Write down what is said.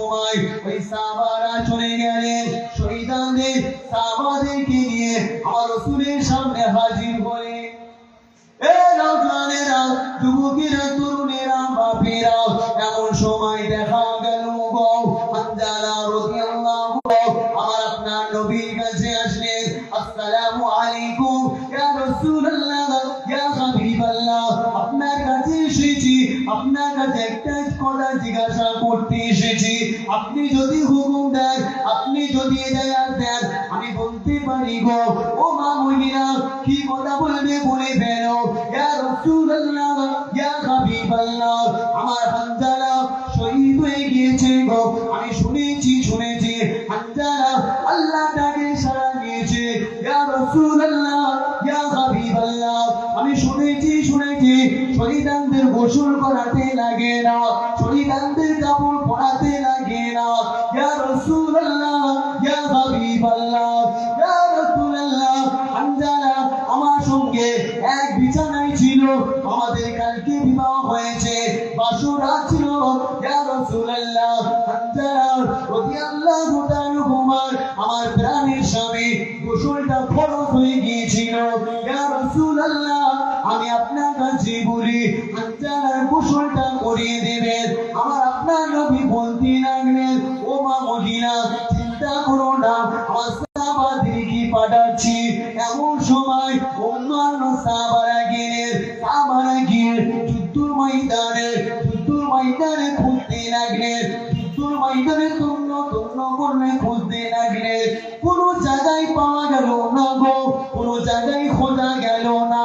সময় ওই সাহাবারা চলে গেলেন শহীদদের সাহাবাদেরকে নিয়ে আমার রাসূলের সামনে হাজির হয়ে নওজওয়ানেরা, যুবকেরা, তরুণেরা, বাপেরা, এমন সময় দেখা গেল হানজালা রাদিয়াল্লাহু আমার আপনার নবীর কাছে আসলেন। আসসালামু আলাইকুম ইয়া রাসূলুল্লাহ, ইয়া হাবিবাল্লাহ, আপনার কাছে এসেছি, আপনার কাছে একটা কথা জিজ্ঞাসা করতে এসেছি। আপনি যদি হুকুম দেন, আপনি যদি ইজাজত দেন, আমি বলতে পারি গো। ও মা মহিলা, কি কথা বলবে বলে ফেলো। ইয়া রাসূলুল্লাহ, ইয়া হাবিবাল্লাহ, আমার হানজালা শহীদ হয়ে গিয়েছে গো। আমি শুনেছি হানজালা আল্লাহ তাকে সাড়া দিয়েছে। ইয়া রাসূলুল্লাহ, ইয়া হাবিবাল্লাহ, আমি শুনেছি শহীদদের গোসল করাতে লাগে না, শহীদদের কাপড় পরাতে লাগে না। ইয়া রাসূলুল্লাহ, ইয়া হাবিবাল্লাহ, ইয়া রাসূলুল্লাহ, হানজালা আমার সঙ্গে এক বিছানায় ছিল, আমাদের কালকে বিবাহ হয়েছে, বাসর রাত ছিল। ইয়া রাসূলুল্লাহ, হানজালা রাদিয়াল্লাহু তাআলা আমার প্রাণের স্বামী গোসলটা ফরজ হয়ে গিয়েছিল। ইয়া রাসূলুল্লাহ, আমি আপনার কাছে বলি হানজালার গোসলটা করিয়ে দেবেন। আমার আপনার নবী বলতে লাগলেন, ও মা মদিনা, চিন্তা করো না, আমার সাহাবাদেরকে পাঠাচ্ছি। এমন সময় অন্যান্য সাহাবারা গিয়ে যুদ্ধর ময়দানে খুঁজতে লাগলেন, যুদ্ধর ময়দানে তন্ন করলে খুঁজতে লাগলেন। কোনো জায়গায় পাওয়া গেল না গো, কোনো জায়গায় খোঁজা গেল না।